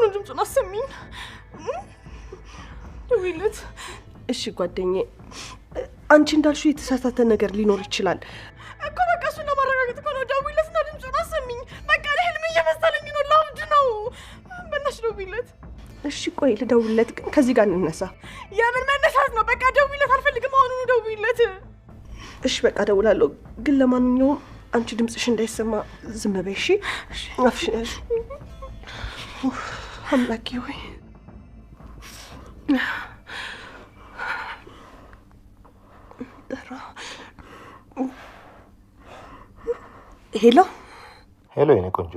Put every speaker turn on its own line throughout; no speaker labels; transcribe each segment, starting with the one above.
ነው ድምፁን አሰሚኝ። ደውይለት።
እሺ ጓደኛዬ፣ አንቺ እንዳልሽው የተሳሳተ ነገር ሊኖር ይችላል
እኮ። በቃ እሱን ለማረጋገጥ እኮ ነው። ደውይለትና ድምፁን አሰሚኝ። በቃ ለህልም እየመሰለኝ ነው። ለአብድ ነው። በእናትሽ ደውይለት።
እሺ ቆይ ልደውልለት፣ ግን ከዚህ ጋር እንነሳ።
የምን መነሳት ነው? በቃ ደውይለት። አልፈልግም። አሁኑኑ ደውይለት።
እሺ በቃ ደውላለሁ፣ ግን ለማንኛውም አንቺ ድምፅሽ እንዳይሰማ ዝም በይ እሺ? አፍሽን አምላኬ ሆይ። ሄሎ
ሄሎ፣ የኔ ቆንጆ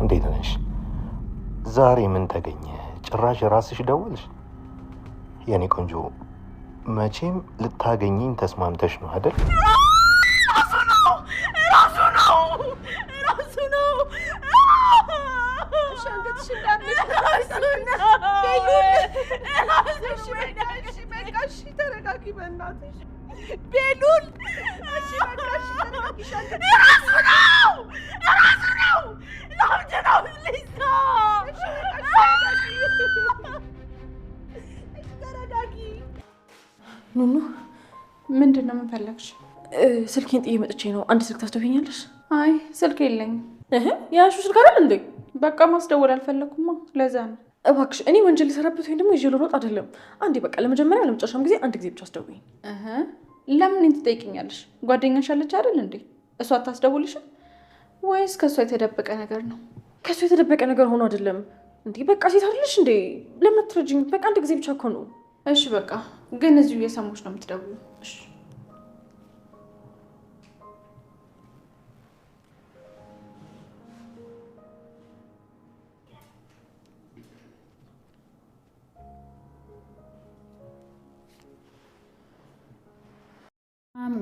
እንዴት ነሽ? ዛሬ ምን ተገኘ? ጭራሽ ራስሽ ደወልሽ? የኔ ቆንጆ መቼም ልታገኘኝ ተስማምተሽ ነው አይደል?
ተረጋጊ በእናትሽ
ቤሉል።
እሺ በቃሽ ተረጋጊ።
ራሱ ነው ለአብድ ነው ሊዛ።
ተረጋጊ።
ኑኑ ምንድን ነው የምንፈለግሽ?
ስልኬን ጥዬ መጥቼ ነው። አንድ ስልክ ታስደውኛለሽ?
አይ ስልክ የለኝም።
ያሹ ስልክ አይደል እንዴ?
በቃ ማስደወል አልፈለኩማ፣ ለዛ ነው።
እባክሽ እኔ ወንጀል ሊሰራበት ወይም ደግሞ ይዤ ልሮጥ አይደለም። አንዴ በቃ ለመጀመሪያ ለመጨረሻም ጊዜ አንድ ጊዜ ብቻ አስደውኝ።
ለምን እኔን ትጠይቅኛለሽ? ጓደኛሽ አለች አይደል እንዴ? እሷ አታስደውልሽም ወይስ ከእሷ የተደበቀ ነገር ነው?
ከእሷ የተደበቀ ነገር ሆኖ አይደለም እንዴ? በቃ ሴት አይደለሽ እንዴ? ለምን አትረጂኝ? በቃ አንድ ጊዜ ብቻ እኮ ነው።
እሺ በቃ ግን እዚሁ እየሰሙሽ ነው የምትደውሉ?
እሺ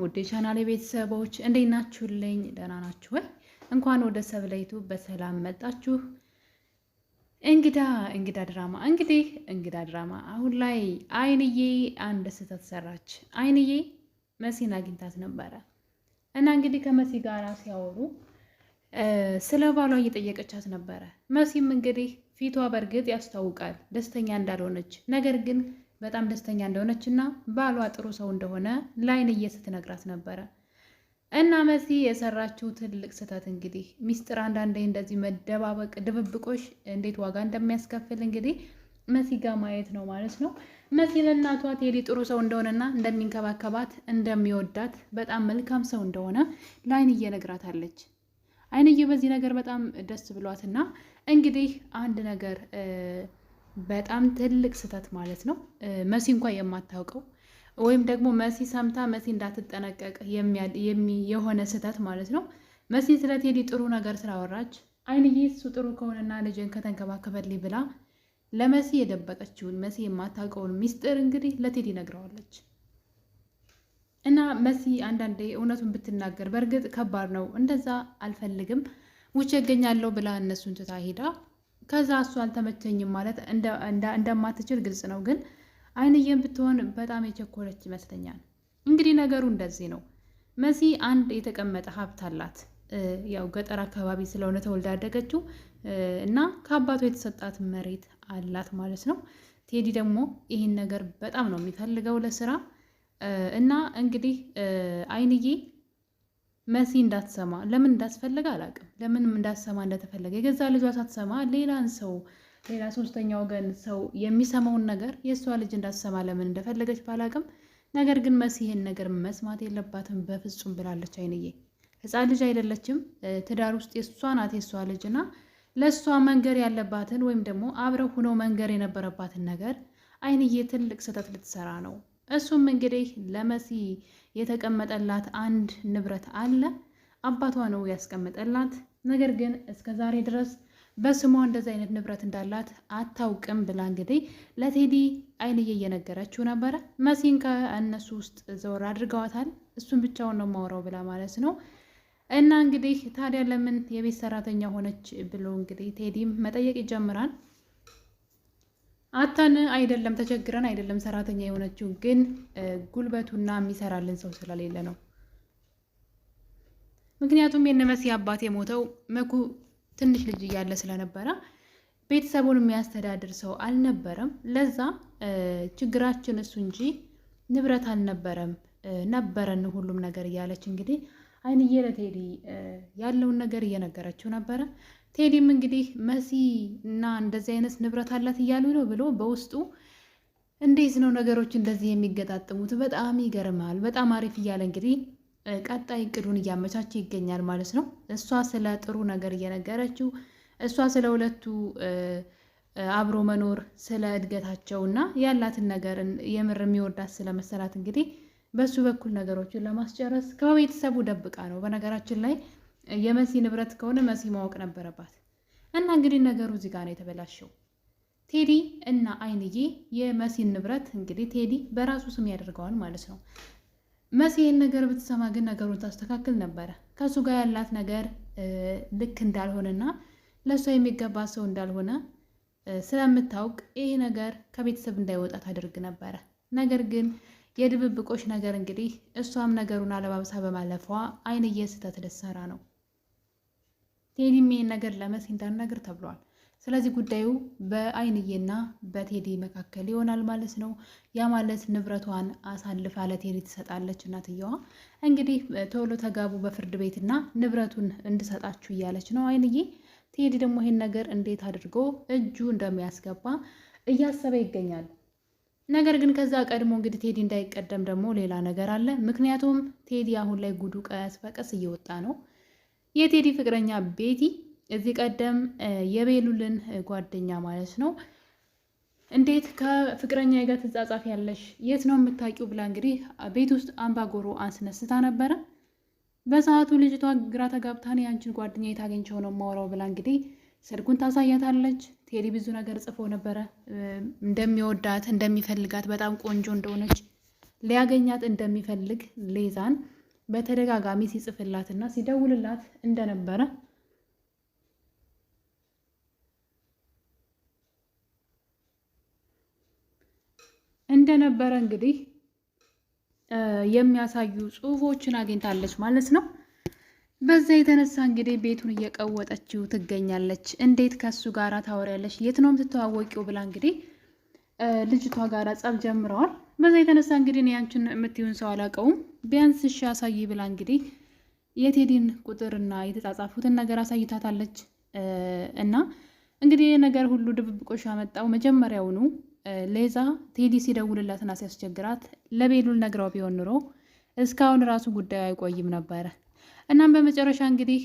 ውድ የቻናሌ ቤተሰቦች እንዴት ናችሁልኝ? ደህና ናችሁ ወይ? እንኳን ወደ ሰብለይቱ በሰላም መጣችሁ። እንግዳ ድራማ እንግዲህ እንግዳ ድራማ አሁን ላይ አይንዬ አንድ ስህተት ሰራች። አይንዬ መሲን አግኝታት ነበረ እና እንግዲህ ከመሲ ጋር ሲያወሩ ስለ ባሏ እየጠየቀቻት ነበረ። መሲም እንግዲህ ፊቷ በእርግጥ ያስታውቃል ደስተኛ እንዳልሆነች፣ ነገር ግን በጣም ደስተኛ እንደሆነች እና ባሏ ጥሩ ሰው እንደሆነ ለአይንዬ ስትነግራት ነበረ። እና መሲ የሰራችው ትልቅ ስህተት እንግዲህ ሚስጥር አንዳንዴ እንደዚህ መደባበቅ፣ ድብብቆሽ እንዴት ዋጋ እንደሚያስከፍል እንግዲህ መሲ ጋር ማየት ነው ማለት ነው። መሲ ለእናቷ ቴዲ ጥሩ ሰው እንደሆነና እንደሚንከባከባት እንደሚወዳት፣ በጣም መልካም ሰው እንደሆነ ለአይንዬ ነግራታለች። አይንዬ በዚህ ነገር በጣም ደስ ብሏትና እንግዲህ አንድ ነገር በጣም ትልቅ ስህተት ማለት ነው። መሲ እንኳን የማታውቀው ወይም ደግሞ መሲ ሰምታ መሲ እንዳትጠነቀቅ የሆነ ስህተት ማለት ነው። መሲ ስለ ቴዲ ጥሩ ነገር ስላወራች አይንዬ እሱ ጥሩ ከሆነና ልጅን ከተንከባከበልኝ ብላ ለመሲ የደበቀችውን መሲ የማታውቀውን ሚስጥር እንግዲህ ለቴዲ ነግረዋለች። እና መሲ አንዳንዴ እውነቱን ብትናገር በእርግጥ ከባድ ነው። እንደዛ አልፈልግም ውጭ እገኛለሁ ብላ እነሱን ትታ ሄዳ ከዛ እሱ አልተመቸኝም ማለት እንደማትችል ግልጽ ነው። ግን አይንዬም ብትሆን በጣም የቸኮለች ይመስለኛል። እንግዲህ ነገሩ እንደዚህ ነው። መሲ አንድ የተቀመጠ ሀብት አላት። ያው ገጠር አካባቢ ስለሆነ ተወልዳ ያደገችው እና ከአባቷ የተሰጣት መሬት አላት ማለት ነው። ቴዲ ደግሞ ይህን ነገር በጣም ነው የሚፈልገው ለስራ እና እንግዲህ አይንዬ መሲ እንዳትሰማ ለምን እንዳስፈለገ አላውቅም። ለምንም እንዳትሰማ እንደተፈለገ የገዛ ልጇ ሳትሰማ ሌላን ሰው ሌላ ሶስተኛ ወገን ሰው የሚሰማውን ነገር የእሷ ልጅ እንዳትሰማ ለምን እንደፈለገች ባላውቅም፣ ነገር ግን መሲ ይህን ነገር መስማት የለባትም በፍጹም ብላለች። አይንዬ ሕፃን ልጅ አይደለችም። ትዳር ውስጥ የእሷ ናት የእሷ ልጅ እና ለእሷ መንገር ያለባትን ወይም ደግሞ አብረው ሁነው መንገር የነበረባትን ነገር አይንዬ ትልቅ ስህተት ልትሰራ ነው። እሱም እንግዲህ ለመሲ የተቀመጠላት አንድ ንብረት አለ። አባቷ ነው ያስቀመጠላት። ነገር ግን እስከ ዛሬ ድረስ በስሟ እንደዚህ አይነት ንብረት እንዳላት አታውቅም ብላ እንግዲህ ለቴዲ አይንዬ እየነገረችው ነበረ። መሲን ከእነሱ ውስጥ ዘወር አድርገዋታል። እሱን ብቻውን ነው ማውራው ብላ ማለት ነው። እና እንግዲህ ታዲያ ለምን የቤት ሰራተኛ ሆነች ብሎ እንግዲህ ቴዲም መጠየቅ ይጀምራል። አታን አይደለም ተቸግረን አይደለም ሰራተኛ የሆነችው፣ ግን ጉልበቱና የሚሰራልን ሰው ስለሌለ ነው። ምክንያቱም የነ መሲ አባት የሞተው መኩ ትንሽ ልጅ እያለ ስለነበረ ቤተሰቡን የሚያስተዳድር ሰው አልነበረም። ለዛ ችግራችን እሱ እንጂ ንብረት አልነበረም፣ ነበረን ሁሉም ነገር እያለች እንግዲህ አይንዬ ለቴዲ ያለውን ነገር እየነገረችው ነበረ። ቴዲም እንግዲህ መሲ እና እንደዚህ አይነት ንብረት አላት እያሉ ነው ብሎ በውስጡ እንዴት ነው ነገሮች እንደዚህ የሚገጣጥሙት? በጣም ይገርማል፣ በጣም አሪፍ እያለ እንግዲህ ቀጣይ እቅዱን እያመቻቸ ይገኛል ማለት ነው። እሷ ስለ ጥሩ ነገር እየነገረችው፣ እሷ ስለ ሁለቱ አብሮ መኖር፣ ስለ እድገታቸውና ያላትን ነገር የምር የሚወዳት ስለመሰላት እንግዲህ በሱ በኩል ነገሮችን ለማስጨረስ ከቤተሰቡ ደብቃ ነው። በነገራችን ላይ የመሲ ንብረት ከሆነ መሲ ማወቅ ነበረባት። እና እንግዲህ ነገሩ እዚህ ጋር ነው የተበላሸው። ቴዲ እና አይንዬ የመሲን ንብረት እንግዲህ ቴዲ በራሱ ስም ያደርገዋል ማለት ነው። መሲ ይህን ነገር ብትሰማ ግን ነገሩን ታስተካክል ነበረ። ከእሱ ጋር ያላት ነገር ልክ እንዳልሆነና ለእሷ የሚገባ ሰው እንዳልሆነ ስለምታውቅ ይሄ ነገር ከቤተሰብ እንዳይወጣ ታደርግ ነበረ። ነገር ግን የድብብቆሽ ነገር እንግዲህ እሷም ነገሩን አለባብሳ በማለፏ አይንዬ ስህተት ልትሰራ ነው። ቴዲም ይህን ነገር ለመሲ እንዳትነግር ተብሏል። ስለዚህ ጉዳዩ በአይንዬና በቴዲ መካከል ይሆናል ማለት ነው። ያ ማለት ንብረቷን አሳልፋ ለቴዲ ትሰጣለች እናትየዋ። እንግዲህ ቶሎ ተጋቡ በፍርድ ቤትና ንብረቱን እንድሰጣችሁ እያለች ነው አይንዬ። ቴዲ ደግሞ ይህን ነገር እንዴት አድርጎ እጁ እንደሚያስገባ እያሰበ ይገኛል። ነገር ግን ከዛ ቀድሞ እንግዲህ ቴዲ እንዳይቀደም ደግሞ ሌላ ነገር አለ። ምክንያቱም ቴዲ አሁን ላይ ጉዱ ቀስ በቀስ እየወጣ ነው። የቴዲ ፍቅረኛ ቤቲ እዚህ ቀደም የቤሉልን ጓደኛ ማለት ነው እንዴት ከፍቅረኛ ጋር ትጻጻፍ ያለሽ የት ነው የምታውቂው ብላ እንግዲህ ቤት ውስጥ አምባጎሮ አስነስታ ነበረ። በሰዓቱ ልጅቷ ግራ ተጋብታን የአንቺን ጓደኛ የታገኘው ነው ማወራው ብላ እንግዲህ ስልኩን ታሳያታለች። ቴዲ ብዙ ነገር ጽፎ ነበረ፣ እንደሚወዳት እንደሚፈልጋት፣ በጣም ቆንጆ እንደሆነች ሊያገኛት እንደሚፈልግ ሌዛን በተደጋጋሚ ሲጽፍላትና ሲደውልላት እንደነበረ እንግዲህ የሚያሳዩ ጽሁፎችን አግኝታለች ማለት ነው። በዛ የተነሳ እንግዲህ ቤቱን እየቀወጠችው ትገኛለች። እንዴት ከሱ ጋር ታወሪያለሽ? የት ነው የምትተዋወቂው? ብላ እንግዲህ ልጅቷ ጋር ጸብ ጀምረዋል። በዛ የተነሳ እንግዲህ ያንቺን የምትይውን ሰው አላውቀውም ቢያንስ እሺ አሳይ ብላ እንግዲህ የቴዲን ቁጥርና የተጻጻፉትን ነገር አሳይታታለች። እና እንግዲህ ነገር ሁሉ ድብብቆሽ ያመጣው መጀመሪያውኑ ሌዛ ቴዲ ሲደውልላትና ሲያስቸግራት ለቤሉል ነግራው ቢሆን ኑሮ እስካሁን ራሱ ጉዳዩ አይቆይም ነበረ። እናም በመጨረሻ እንግዲህ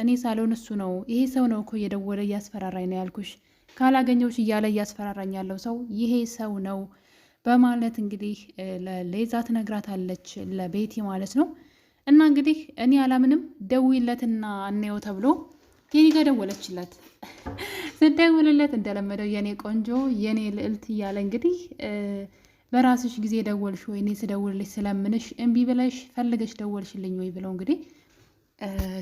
እኔ ሳልሆን እሱ ነው፣ ይሄ ሰው ነው እኮ እየደወለ እያስፈራራኝ ነው ያልኩሽ፣ ካላገኘውሽ እያለ እያስፈራራኝ ያለው ሰው ይሄ ሰው ነው በማለት እንግዲህ ለሌዛ ትነግራታለች፣ ለቤቲ ማለት ነው። እና እንግዲህ እኔ አላምንም ደውይለትና እንየው ተብሎ ቴዲ ጋር ደወለችለት። ስደውልለት እንደለመደው የኔ ቆንጆ የኔ ልዕልት እያለ እንግዲህ በራስሽ ጊዜ ደወልሽ ወይ? እኔ ስደውልልሽ ስለምንሽ እምቢ ብለሽ ፈልገሽ ደወልሽልኝ ወይ? ብለው እንግዲህ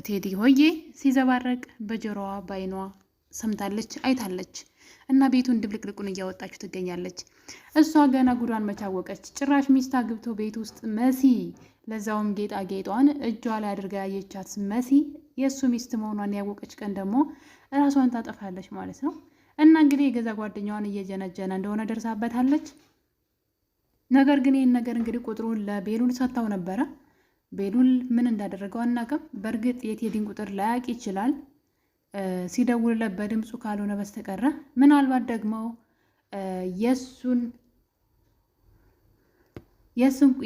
ቴዲ ሆዬ ሲዘባረቅ በጆሮዋ ባይኗ ሰምታለች፣ አይታለች። እና ቤቱን ድብልቅልቁን እያወጣችሁ ትገኛለች። እሷ ገና ጉዷን መቻወቀች። ጭራሽ ሚስት አግብቶ ቤት ውስጥ መሲ፣ ለዛውም ጌጣጌጧን እጇ ላይ አድርጋ ያየቻት መሲ የእሱ ሚስት መሆኗን ያወቀች ቀን ደግሞ እራሷን ታጠፋለች ማለት ነው። እና እንግዲህ የገዛ ጓደኛዋን እየጀነጀነ እንደሆነ ደርሳበታለች። ነገር ግን ይህን ነገር እንግዲህ ቁጥሩን ለቤሉል ሰጥታው ነበረ። ቤሉል ምን እንዳደረገው አናውቅም። በእርግጥ የቴዲን ቁጥር ላያውቅ ይችላል ሲደውልለት በድምፁ ካልሆነ በስተቀረ። ምናልባት ደግሞ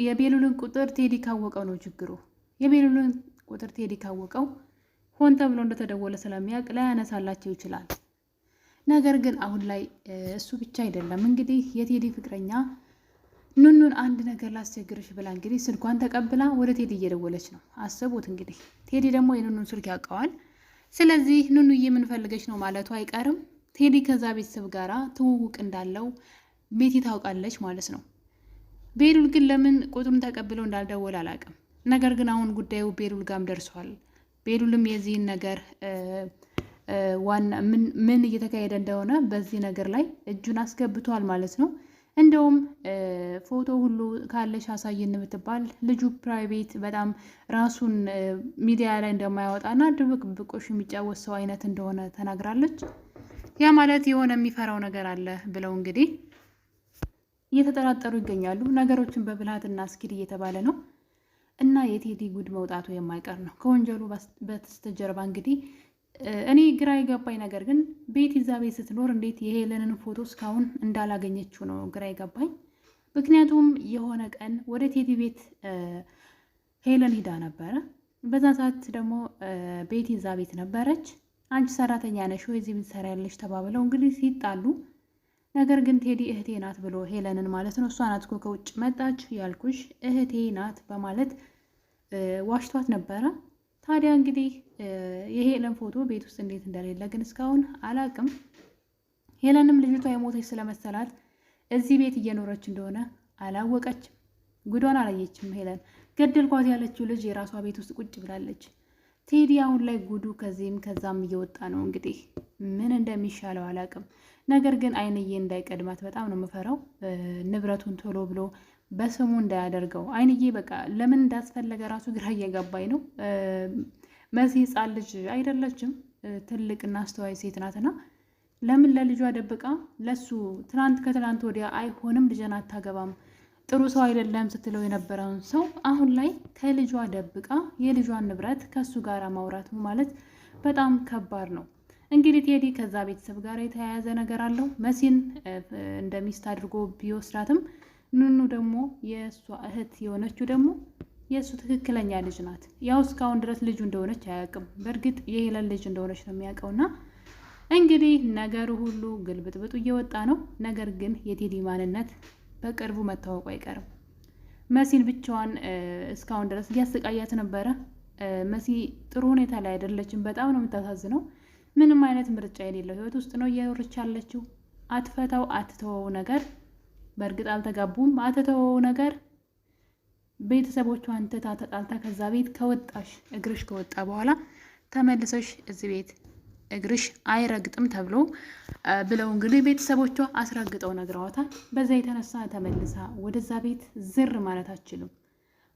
የቤሉልን ቁጥር ቴዲ ካወቀው ነው ችግሩ። የቤሉልን ቁጥር ቴዲ ካወቀው ሆን ተብሎ እንደተደወለ ስለሚያውቅ ላያነሳላቸው ይችላል። ነገር ግን አሁን ላይ እሱ ብቻ አይደለም እንግዲህ የቴዲ ፍቅረኛ ኑኑን አንድ ነገር ላስቸግርሽ ብላ እንግዲህ ስልኳን ተቀብላ ወደ ቴዲ እየደወለች ነው። አስቡት እንግዲህ ቴዲ ደግሞ የኑኑን ስልክ ያውቀዋል። ስለዚህ ኑኑዬ ምን ፈልገች ነው ማለቱ አይቀርም። ቴዲ ከዛ ቤተሰብ ጋር ትውውቅ እንዳለው ቤቲ ታውቃለች ማለት ነው። ቤሉል ግን ለምን ቁጥሩን ተቀብለው እንዳልደወለ አላውቅም። ነገር ግን አሁን ጉዳዩ ቤሉል ጋም ደርሷል። ቤሉልም የዚህን ነገር ዋና ምን እየተካሄደ እንደሆነ በዚህ ነገር ላይ እጁን አስገብቷል ማለት ነው። እንደውም ፎቶ ሁሉ ካለሽ አሳየን ብትባል ልጁ ፕራይቬት በጣም ራሱን ሚዲያ ላይ እንደማያወጣና ድብቅብቆሽ የሚጫወት ሰው አይነት እንደሆነ ተናግራለች። ያ ማለት የሆነ የሚፈራው ነገር አለ ብለው እንግዲህ እየተጠራጠሩ ይገኛሉ። ነገሮችን በብልሃት እናስኪድ እየተባለ ነው እና የቴዲ ጉድ መውጣቱ የማይቀር ነው ከወንጀሉ በስተጀርባ እንግዲህ እኔ ግራ የገባኝ ነገር ግን ቤት ይዛ ቤት ስትኖር እንዴት የሄለንን ፎቶ እስካሁን እንዳላገኘችው ነው ግራ የገባኝ። ምክንያቱም የሆነ ቀን ወደ ቴዲ ቤት ሄለን ሂዳ ነበረ። በዛ ሰዓት ደግሞ ቤት ይዛ ቤት ነበረች። አንቺ ሰራተኛ ነሽ ወይ እዚህ ቤት ትሰሪያለሽ ተባብለው እንግዲህ ሲጣሉ፣ ነገር ግን ቴዲ እህቴ ናት ብሎ ሄለንን ማለት ነው እሷ ናት እኮ ከውጭ መጣች ያልኩሽ እህቴ ናት በማለት ዋሽቷት ነበረ። ታዲያ እንግዲህ የሄለን ፎቶ ቤት ውስጥ እንዴት እንደሌለ ግን እስካሁን አላቅም። ሄለንም ልጅቷ የሞተች ስለመሰላት እዚህ ቤት እየኖረች እንደሆነ አላወቀችም። ጉዷን አላየችም። ሄለን ገደልኳት ያለችው ልጅ የራሷ ቤት ውስጥ ቁጭ ብላለች። ቴዲ አሁን ላይ ጉዱ ከዚህም ከዛም እየወጣ ነው። እንግዲህ ምን እንደሚሻለው አላቅም። ነገር ግን አይንዬ እንዳይቀድማት በጣም ነው የምፈራው። ንብረቱን ቶሎ ብሎ በስሙ እንዳያደርገው። አይንዬ በቃ ለምን እንዳስፈለገ ራሱ ግራ እየገባኝ ነው። መሲ ሕፃን ልጅ አይደለችም፣ ትልቅና አስተዋይ ሴት ናትና ለምን ለልጇ ደብቃ ለሱ ከትናንት ወዲያ አይሆንም ልጅን አታገባም ጥሩ ሰው አይደለም ስትለው የነበረውን ሰው አሁን ላይ ከልጇ ደብቃ የልጇን ንብረት ከሱ ጋር ማውራት ማለት በጣም ከባድ ነው። እንግዲህ ቴዲ ከዛ ቤተሰብ ጋር የተያያዘ ነገር አለው። መሲን እንደ ሚስት አድርጎ ቢወስዳትም ኑኑ ደግሞ የእሷ እህት የሆነችው ደግሞ የእሱ ትክክለኛ ልጅ ናት። ያው እስካሁን ድረስ ልጁ እንደሆነች አያውቅም። በእርግጥ የሄለን ልጅ እንደሆነች ነው የሚያውቀውና እንግዲህ ነገሩ ሁሉ ግልብጥብጡ እየወጣ ነው። ነገር ግን የቴዲ ማንነት በቅርቡ መታወቁ አይቀርም። መሲን ብቻዋን እስካሁን ድረስ እያሰቃያት ነበረ። መሲ ጥሩ ሁኔታ ላይ አይደለችም። በጣም ነው የምታሳዝነው። ምንም አይነት ምርጫ የሌለው ህይወት ውስጥ ነው እየኖረች ያለችው። አትፈታው አትተወው ነገር በእርግጥ አልተጋቡም። አትተወው ነገር ቤተሰቦቿን ትታ ተጣልታ ከዛ ቤት ከወጣሽ እግርሽ ከወጣ በኋላ ተመልሰሽ እዚህ ቤት እግርሽ አይረግጥም ተብሎ ብለው እንግዲህ ቤተሰቦቿ አስረግጠው ነግረዋታል። በዛ የተነሳ ተመልሳ ወደዛ ቤት ዝር ማለት አትችልም።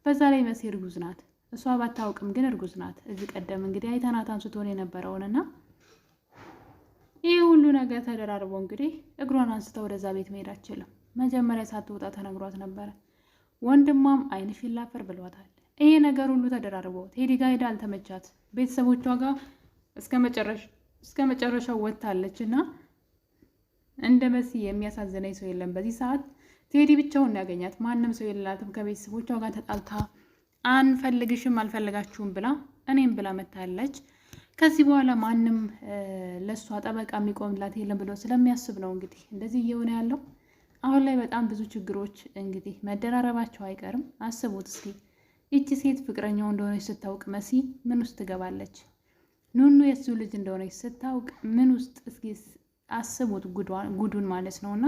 በዛ ላይ መሲ እርጉዝ ናት። እሷ ባታውቅም ግን እርጉዝ ናት። እዚህ ቀደም እንግዲህ አይተናት አንስቶን የነበረውንና ይህ ሁሉ ነገር ተደራርቦ እንግዲህ እግሯን አንስታ ወደዛ ቤት መሄድ አትችልም። መጀመሪያ ሳትወጣ ተነግሯት ነበረ። ወንድሟም አይንሽ ይላፈር ብሏታል። ይሄ ነገር ሁሉ ተደራርቦ ቴዲ ጋር ሄዳ አልተመቻት። ቤተሰቦቿ ጋር እስከ መጨረሻው ወጥታለች እና እንደ መሲ የሚያሳዝነኝ ሰው የለም በዚህ ሰዓት። ቴዲ ብቻውን ያገኛት ማንም ሰው የላትም። ከቤተሰቦቿ ጋር ተጣልታ አንፈልግሽም አልፈልጋችሁም ብላ እኔም ብላ መታለች። ከዚህ በኋላ ማንም ለእሷ ጠበቃ የሚቆምላት የለም ብሎ ስለሚያስብ ነው እንግዲህ እንደዚህ እየሆነ ያለው። አሁን ላይ በጣም ብዙ ችግሮች እንግዲህ መደራረባቸው አይቀርም። አስቡት እስኪ ይቺ ሴት ፍቅረኛው እንደሆነች ስታውቅ መሲ ምን ውስጥ ትገባለች? ኑኑ የሱ ልጅ እንደሆነች ስታውቅ ምን ውስጥ እስኪ አስቡት ጉዱን ማለት ነው። እና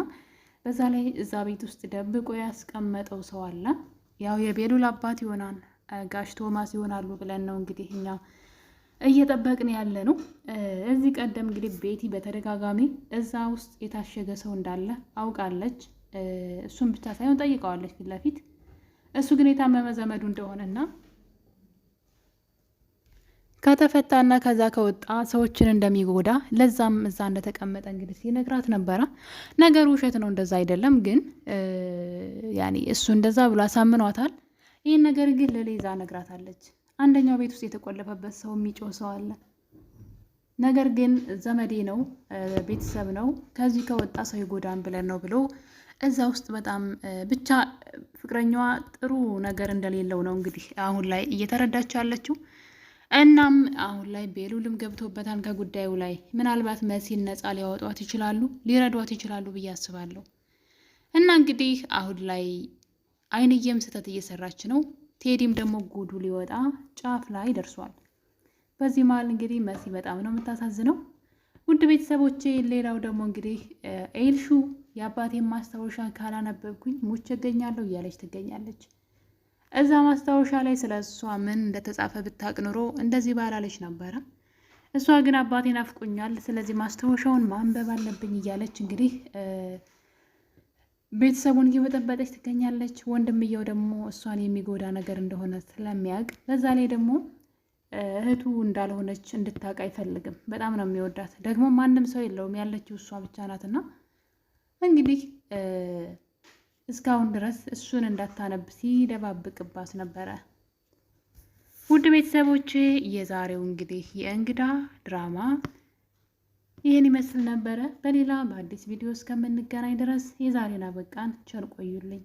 በዛ ላይ እዛ ቤት ውስጥ ደብቆ ያስቀመጠው ሰው አለ። ያው የቤሉል አባት ይሆናል ጋሽ ቶማስ ይሆናሉ ብለን ነው እንግዲህ እኛ እየጠበቅን ያለ ነው። እዚህ ቀደም እንግዲህ ቤቲ በተደጋጋሚ እዛ ውስጥ የታሸገ ሰው እንዳለ አውቃለች። እሱን ብቻ ሳይሆን ጠይቀዋለች ፊት ለፊት። እሱ ግን የታመመ ዘመዱ እንደሆነና ከተፈታና ከዛ ከወጣ ሰዎችን እንደሚጎዳ ለዛም እዛ እንደተቀመጠ እንግዲህ ሲነግራት ነበረ። ነገሩ ውሸት ነው፣ እንደዛ አይደለም። ግን ያኔ እሱ እንደዛ ብሎ አሳምኗታል። ይህን ነገር ግን ለሌዛ ነግራታለች። አንደኛው ቤት ውስጥ የተቆለፈበት ሰው የሚጮህ ሰው አለ። ነገር ግን ዘመዴ ነው ቤተሰብ ነው ከዚህ ከወጣ ሰው ይጎዳን ብለን ነው ብሎ እዛ ውስጥ በጣም ብቻ ፍቅረኛዋ ጥሩ ነገር እንደሌለው ነው እንግዲህ አሁን ላይ እየተረዳች ያለችው። እናም አሁን ላይ ቤሉልም ገብቶበታል ከጉዳዩ ላይ። ምናልባት መሲን ነፃ ሊያወጧት ይችላሉ፣ ሊረዷት ይችላሉ ብዬ አስባለሁ። እና እንግዲህ አሁን ላይ አይንዬም ስህተት እየሰራች ነው። ቴዲም ደግሞ ጉዱ ሊወጣ ጫፍ ላይ ደርሷል። በዚህ መሀል እንግዲህ መሲ በጣም ነው የምታሳዝነው። ውድ ቤተሰቦቼ፣ ሌላው ደግሞ እንግዲህ ኤልሹ የአባቴን ማስታወሻ ካላነበብኩኝ ሙቼ እገኛለሁ እያለች ትገኛለች። እዛ ማስታወሻ ላይ ስለ እሷ ምን እንደተጻፈ ብታቅ ኑሮ እንደዚህ ባላለች ነበረ። እሷ ግን አባቴ ናፍቆኛል፣ ስለዚህ ማስታወሻውን ማንበብ አለብኝ እያለች እንግዲህ ቤተሰቡን እየበጠበጠች ትገኛለች። ወንድምየው ደግሞ እሷን የሚጎዳ ነገር እንደሆነ ስለሚያውቅ በዛ ላይ ደግሞ እህቱ እንዳልሆነች እንድታውቅ አይፈልግም። በጣም ነው የሚወዳት። ደግሞ ማንም ሰው የለውም፣ ያለችው እሷ ብቻ ናትና እንግዲህ እስካሁን ድረስ እሱን እንዳታነብ ሲደባብቅባት ነበረ። ውድ ቤተሰቦቼ የዛሬው እንግዲህ የእንግዳ ድራማ ይህን ይመስል ነበረ። በሌላ በአዲስ ቪዲዮ እስከምንገናኝ ድረስ የዛሬን አበቃን። ቸር ቆዩልኝ።